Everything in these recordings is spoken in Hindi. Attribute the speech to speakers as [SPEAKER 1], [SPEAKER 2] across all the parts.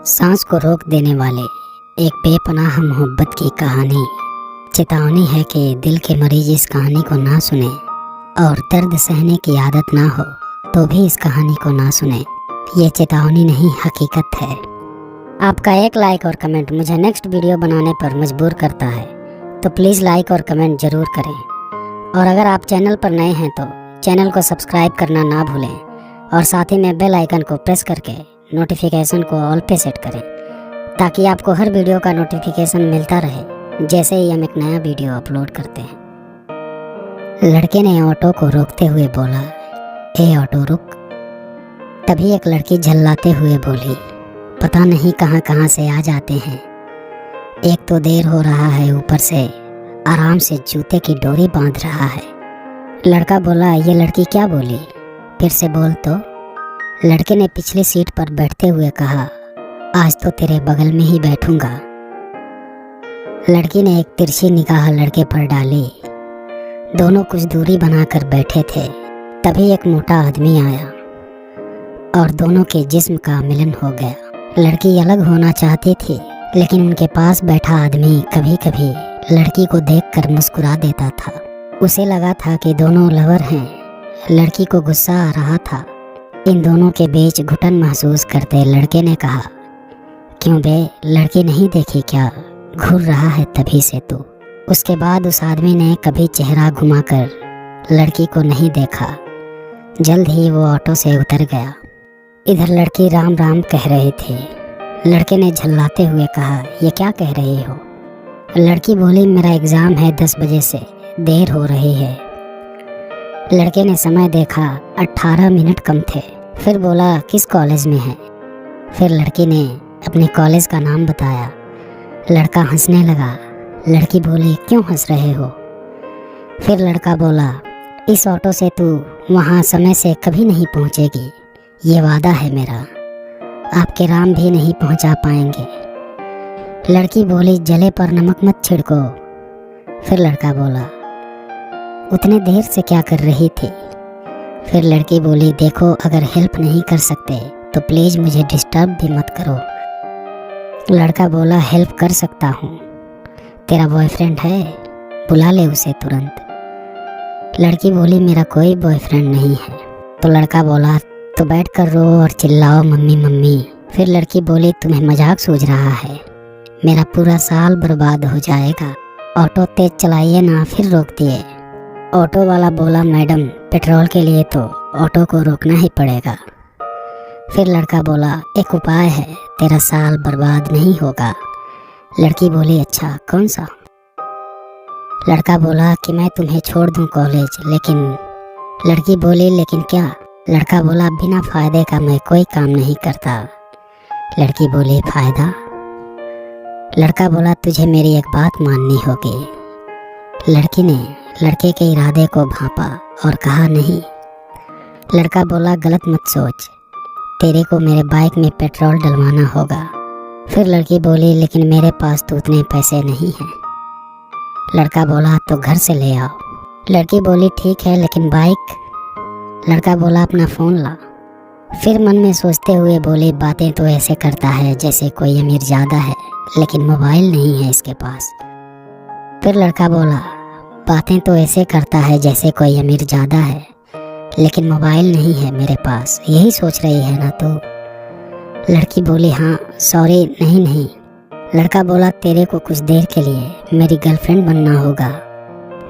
[SPEAKER 1] सांस को रोक देने वाले एक बेपनाह मोहब्बत की कहानी। चेतावनी है कि दिल के मरीज इस कहानी को ना सुने और दर्द सहने की आदत ना हो तो भी इस कहानी को ना सुने। ये चेतावनी नहीं, हकीकत है। आपका एक लाइक और कमेंट मुझे नेक्स्ट वीडियो बनाने पर मजबूर करता है, तो प्लीज़ लाइक और कमेंट ज़रूर करें। और अगर आप चैनल पर नए हैं तो चैनल को सब्सक्राइब करना ना भूलें और साथ ही में बेल आइकन को प्रेस करके नोटिफिकेशन को ऑल पे सेट करें, ताकि आपको हर वीडियो का नोटिफिकेशन मिलता रहे जैसे ही हम एक नया वीडियो अपलोड करते हैं। लड़के ने ऑटो को रोकते हुए बोला, ए ऑटो रुक। तभी एक लड़की झल्लाते हुए बोली, पता नहीं कहाँ कहाँ से आ जाते हैं, एक तो देर हो रहा है, ऊपर से आराम से जूते की डोरी बांध रहा है। लड़का बोला, ये लड़की क्या बोली, फिर से बोल तो। लड़के ने पिछली सीट पर बैठते हुए कहा, आज तो तेरे बगल में ही बैठूंगा। लड़की ने एक तिरछी निगाह लड़के पर डाली। दोनों कुछ दूरी बनाकर बैठे थे। तभी एक मोटा आदमी आया और दोनों के जिस्म का मिलन हो गया। लड़की अलग होना चाहती थी, लेकिन उनके पास बैठा आदमी कभी कभी लड़की को देखकर मुस्कुरा देता था। उसे लगा था कि दोनों लवर हैं। लड़की को गुस्सा आ रहा था। इन दोनों के बीच घुटन महसूस करते लड़के ने कहा, क्यों बे, लड़की नहीं देखी क्या, घूर रहा है तभी से तू। उसके बाद उस आदमी ने कभी चेहरा घुमाकर लड़की को नहीं देखा। जल्द ही वो ऑटो से उतर गया। इधर लड़की राम राम कह रही थी। लड़के ने झल्लाते हुए कहा, ये क्या कह रही हो। लड़की बोली, मेरा एग्ज़ाम है 10 बजे से, देर हो रही है। लड़के ने समय देखा, 18 मिनट कम थे। फिर बोला, किस कॉलेज में है। फिर लड़की ने अपने कॉलेज का नाम बताया। लड़का हंसने लगा। लड़की बोली, क्यों हंस रहे हो। फिर लड़का बोला, इस ऑटो से तू वहाँ समय से कभी नहीं पहुँचेगी, ये वादा है मेरा। आपके राम भी नहीं पहुँचा पाएंगे। लड़की बोली, जले पर नमक मत छिड़को। फिर लड़का बोला, उतने देर से क्या कर रही थी। फिर लड़की बोली, देखो अगर हेल्प नहीं कर सकते तो प्लीज़ मुझे डिस्टर्ब भी मत करो। लड़का बोला, हेल्प कर सकता हूँ, तेरा बॉयफ्रेंड है, बुला ले उसे तुरंत। लड़की बोली, मेरा कोई बॉयफ्रेंड नहीं है। तो लड़का बोला, तो बैठ कर रो और चिल्लाओ मम्मी मम्मी। फिर लड़की बोली, तुम्हें मजाक सूझ रहा है, मेरा पूरा साल बर्बाद हो जाएगा। ऑटो तेज चलाइए ना। फिर रोक दिए। ऑटो वाला बोला, मैडम पेट्रोल के लिए तो ऑटो को रोकना ही पड़ेगा। फिर लड़का बोला, एक उपाय है, तेरा साल बर्बाद नहीं होगा। लड़की बोली, अच्छा कौन सा। लड़का बोला कि मैं तुम्हें छोड़ दूं कॉलेज, लेकिन। लड़की बोली, लेकिन क्या। लड़का बोला, बिना फायदे का मैं कोई काम नहीं करता। लड़की बोली, फायदा। लड़का बोला, तुझे मेरी एक बात माननी होगी। लड़की ने लड़के के इरादे को भांपा और कहा, नहीं। लड़का बोला, गलत मत सोच, तेरे को मेरे बाइक में पेट्रोल डलवाना होगा। फिर लड़की बोली, लेकिन मेरे पास तो उतने पैसे नहीं हैं। लड़का बोला, तो घर से ले आओ। लड़की बोली, ठीक है, लेकिन बाइक। लड़का बोला, अपना फ़ोन ला। फिर मन में सोचते हुए बोली, बातें तो ऐसे करता है जैसे कोई अमीर ज़्यादा है, लेकिन मोबाइल नहीं है इसके पास। फिर लड़का बोला, बातें तो ऐसे करता है जैसे कोई अमीर ज़्यादा है, लेकिन मोबाइल नहीं है मेरे पास, यही सोच रही है ना तू। लड़की बोली, हाँ सॉरी, नहीं। लड़का बोला, तेरे को कुछ देर के लिए मेरी गर्लफ्रेंड बनना होगा।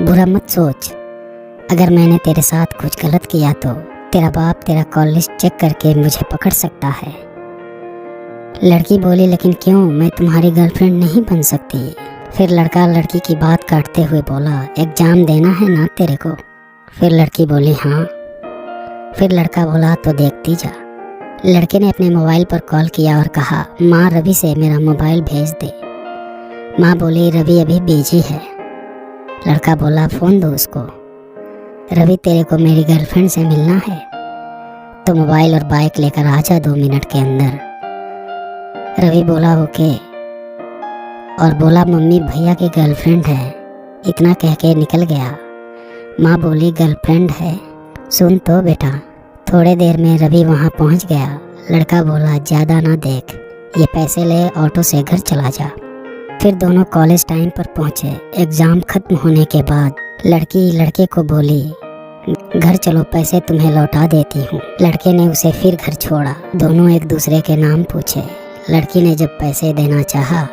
[SPEAKER 1] बुरा मत सोच, अगर मैंने तेरे साथ कुछ गलत किया तो तेरा बाप तेरा कॉल लिस्ट चेक करके मुझे पकड़ सकता है। लड़की बोली, लेकिन क्यों, मैं तुम्हारी गर्लफ्रेंड नहीं बन सकती। फिर लड़का लड़की की बात काटते हुए बोला, एग्ज़ाम देना है ना तेरे को। फिर लड़की बोली, हाँ। फिर लड़का बोला, तो देखती जा। लड़के ने अपने मोबाइल पर कॉल किया और कहा, माँ रवि से मेरा मोबाइल भेज दे। माँ बोली, रवि अभी बिजी है। लड़का बोला, फ़ोन दो उसको। रवि, तेरे को मेरी गर्लफ्रेंड से मिलना है तो मोबाइल और बाइक लेकर आ जा 2 मिनट के अंदर। रवि बोला, ओके, और बोला, मम्मी भैया की गर्लफ्रेंड है। इतना कह के निकल गया। माँ बोली, गर्लफ्रेंड है, सुन तो बेटा। थोड़े देर में रवि वहाँ पहुँच गया। लड़का बोला, ज़्यादा ना देख, ये पैसे ले ऑटो से घर चला जा। फिर दोनों कॉलेज टाइम पर पहुंचे। एग्ज़ाम खत्म होने के बाद लड़की लड़के को बोली, घर चलो, पैसे तुम्हें लौटा देती हूँ। लड़के ने उसे फिर घर छोड़ा। दोनों एक दूसरे के नाम पूछे। लड़की ने जब पैसे देना चाहा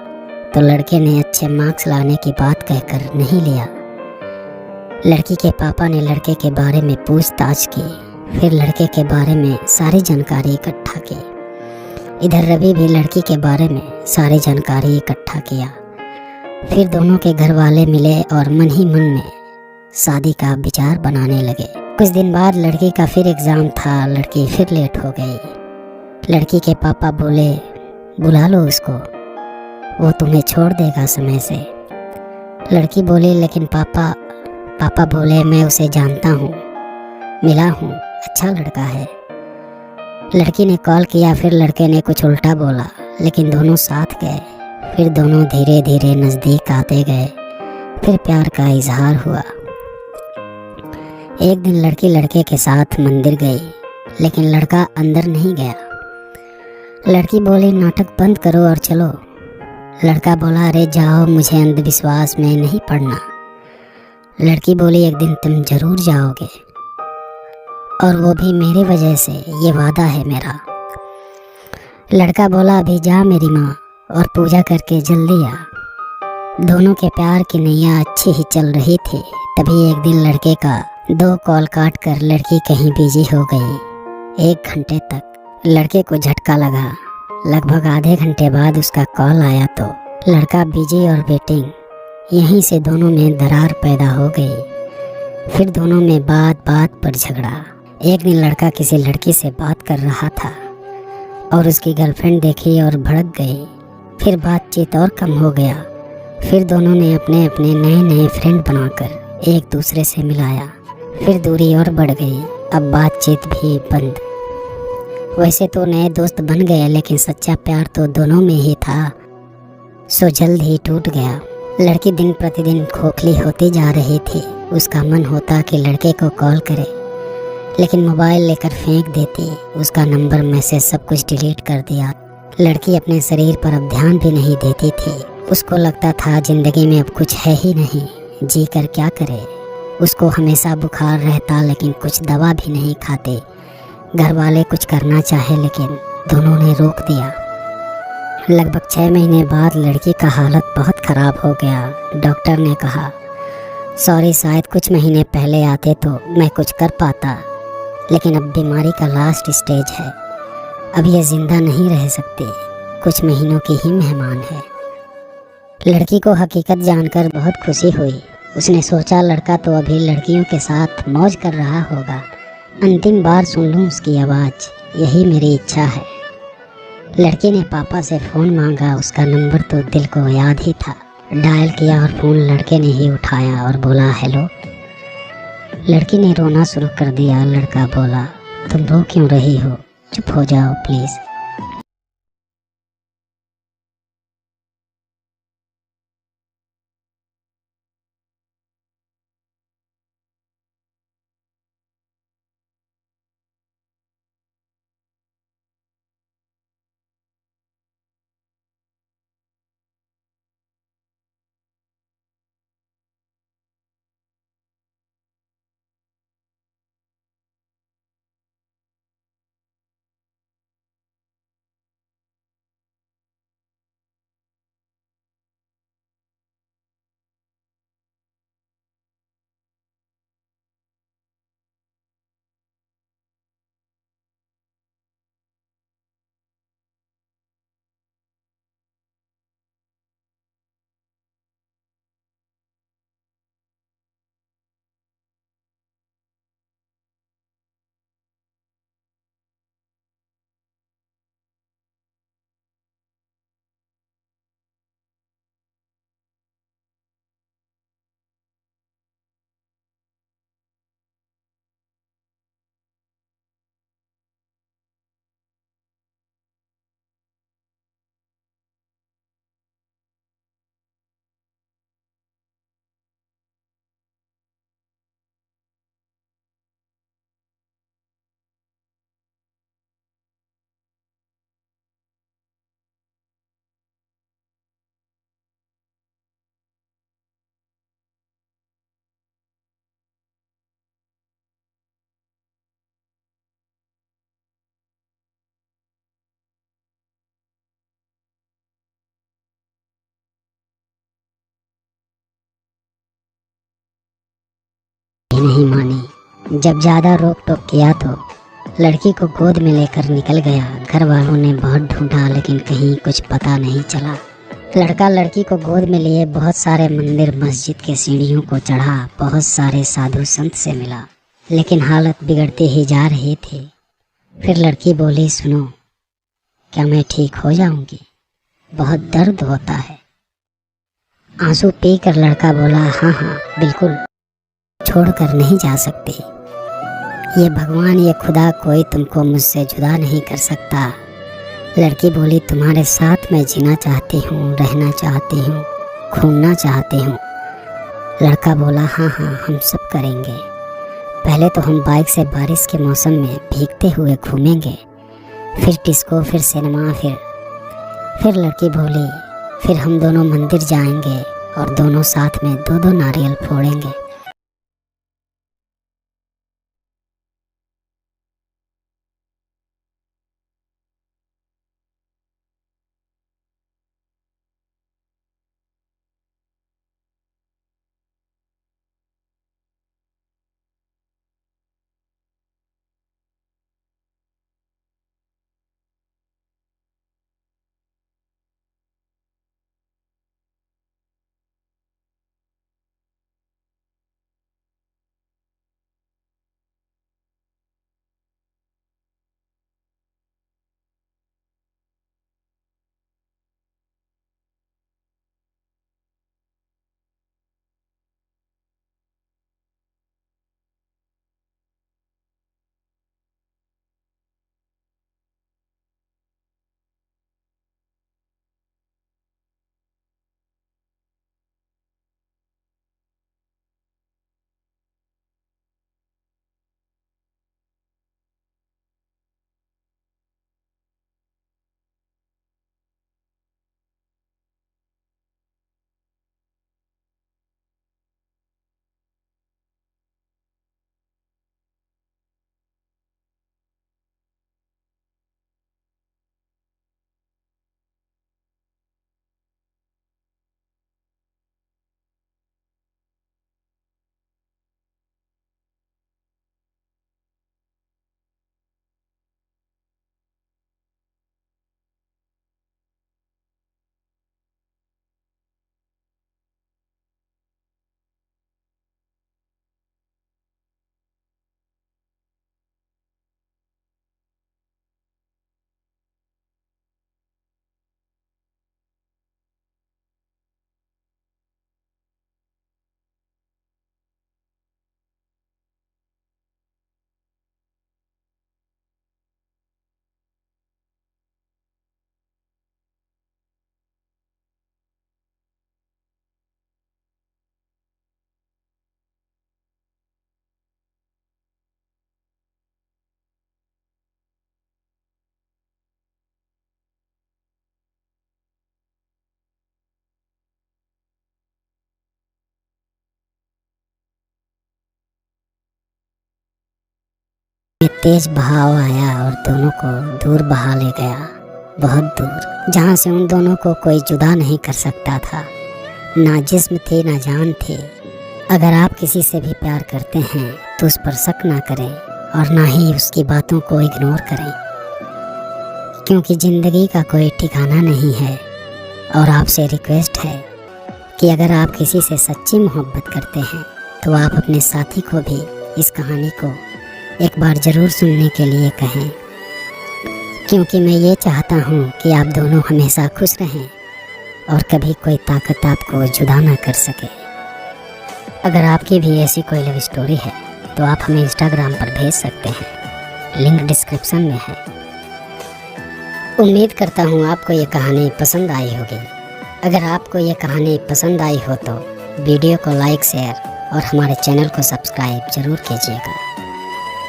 [SPEAKER 1] तो लड़के ने अच्छे मार्क्स लाने की बात कहकर नहीं लिया। लड़की के पापा ने लड़के के बारे में पूछताछ की, फिर लड़के के बारे में सारी जानकारी इकट्ठा की। इधर रवि भी लड़की के बारे में सारी जानकारी इकट्ठा किया। फिर दोनों के घर वाले मिले और मन ही मन में शादी का विचार बनाने लगे। कुछ दिन बाद लड़की का फिर एग्ज़ाम था। लड़की फिर लेट हो गई। लड़की के पापा बोले, बुला लो उसको, वो तुम्हें छोड़ देगा समय से। लड़की बोली, लेकिन पापा बोले, मैं उसे जानता हूँ, मिला हूँ, अच्छा लड़का है। लड़की ने कॉल किया, फिर लड़के ने कुछ उल्टा बोला, लेकिन दोनों साथ गए। फिर दोनों धीरे धीरे नज़दीक आते गए। फिर प्यार का इजहार हुआ। एक दिन लड़की लड़के के साथ मंदिर गई, लेकिन लड़का अंदर नहीं गया। लड़की बोली, नाटक बंद करो और चलो। लड़का बोला, अरे जाओ, मुझे अंधविश्वास में नहीं पड़ना। लड़की बोली, एक दिन तुम जरूर जाओगे, और वो भी मेरी वजह से, ये वादा है मेरा। लड़का बोला, अभी जा मेरी माँ, और पूजा करके जल्दी आ। दोनों के प्यार की नैया अच्छी ही चल रही थी। तभी एक दिन लड़के का 2 कॉल काट कर लड़की कहीं बिजी हो गई। 1 घंटे तक लड़के को झटका लगा। लगभग आधे घंटे बाद उसका कॉल आया तो लड़का बिजी और वेटिंग। यहीं से दोनों में दरार पैदा हो गई। फिर दोनों में बात बात पर झगड़ा। एक दिन लड़का किसी लड़की से बात कर रहा था और उसकी गर्लफ्रेंड देखी और भड़क गई। फिर बातचीत और कम हो गया। फिर दोनों ने अपने अपने नए नए फ्रेंड बनाकर एक दूसरे से मिलाया। फिर दूरी और बढ़ गई। अब बातचीत भी बंद। वैसे तो नए दोस्त बन गए, लेकिन सच्चा प्यार तो दोनों में ही था, सो जल्द ही टूट गया। लड़की दिन प्रतिदिन खोखली होती जा रही थी। उसका मन होता कि लड़के को कॉल करे, लेकिन मोबाइल लेकर फेंक देती। उसका नंबर, मैसेज सब कुछ डिलीट कर दिया। लड़की अपने शरीर पर अब ध्यान भी नहीं देती थी। उसको लगता था जिंदगी में अब कुछ है ही नहीं, जी कर क्या करे। उसको हमेशा बुखार रहता, लेकिन कुछ दवा भी नहीं खाते। घर वाले कुछ करना चाहे, लेकिन दोनों ने रोक दिया। लगभग 6 महीने बाद लड़की का हालत बहुत ख़राब हो गया। डॉक्टर ने कहा, सॉरी, शायद कुछ महीने पहले आते तो मैं कुछ कर पाता, लेकिन अब बीमारी का लास्ट स्टेज है। अब ये ज़िंदा नहीं रह सकती, कुछ महीनों की ही मेहमान है। लड़की को हकीकत जानकर बहुत खुशी हुई। उसने सोचा, लड़का तो अभी लड़कियों के साथ मौज कर रहा होगा, अंतिम बार सुन लूँ उसकी आवाज़, यही मेरी इच्छा है। लड़की ने पापा से फ़ोन मांगा। उसका नंबर तो दिल को याद ही था। डायल किया और फ़ोन लड़के ने ही उठाया और बोला, हेलो। लड़की ने रोना शुरू कर दिया। लड़का बोला, तुम रो क्यों रही हो, चुप हो जाओ प्लीज़। नहीं मानी। जब ज़्यादा रोक टोक किया तो लड़की को गोद में लेकर निकल गया। घर वालों ने बहुत ढूंढा लेकिन कहीं कुछ पता नहीं चला। लड़का लड़की को गोद में लिए बहुत सारे मंदिर मस्जिद के सीढ़ियों को चढ़ा, बहुत सारे साधु संत से मिला, लेकिन हालत बिगड़ती ही जा रही थी। फिर लड़की बोली, सुनो, क्या मैं ठीक हो जाऊंगी? बहुत दर्द होता है। आंसू पी कर लड़का बोला, हाँ हाँ बिल्कुल, छोड़कर नहीं जा सकती। ये भगवान, ये खुदा, कोई तुमको मुझसे जुदा नहीं कर सकता। लड़की बोली, तुम्हारे साथ मैं जीना चाहती हूँ, रहना चाहती हूँ, घूमना चाहती हूँ। लड़का बोला, हाँ हाँ हम सब करेंगे। पहले तो हम बाइक से बारिश के मौसम में भीगते हुए घूमेंगे, फिर डिस्को, फिर सिनेमा, फिर लड़की बोली, फिर हम दोनों मंदिर जाएंगे और दोनों साथ में दो दो नारियल फोड़ेंगे। तेज बहाव आया और दोनों को दूर बहा ले गया, बहुत दूर, जहाँ से उन दोनों को कोई जुदा नहीं कर सकता था। ना जिस्म थी ना जान थी। अगर आप किसी से भी प्यार करते हैं तो उस पर शक ना करें और ना ही उसकी बातों को इग्नोर करें, क्योंकि ज़िंदगी का कोई ठिकाना नहीं है। और आपसे रिक्वेस्ट है कि अगर आप किसी से सच्ची मोहब्बत करते हैं तो आप अपने साथी को भी इस कहानी को एक बार ज़रूर सुनने के लिए कहें, क्योंकि मैं ये चाहता हूँ कि आप दोनों हमेशा खुश रहें और कभी कोई ताकत आपको जुदा ना कर सके। अगर आपकी भी ऐसी कोई लव स्टोरी है तो आप हमें इंस्टाग्राम पर भेज सकते हैं, लिंक डिस्क्रिप्शन में है। उम्मीद करता हूँ आपको ये कहानी पसंद आई होगी। अगर आपको ये कहानी पसंद आई हो तो वीडियो को लाइक, शेयर और हमारे चैनल को सब्सक्राइब ज़रूर कीजिएगा।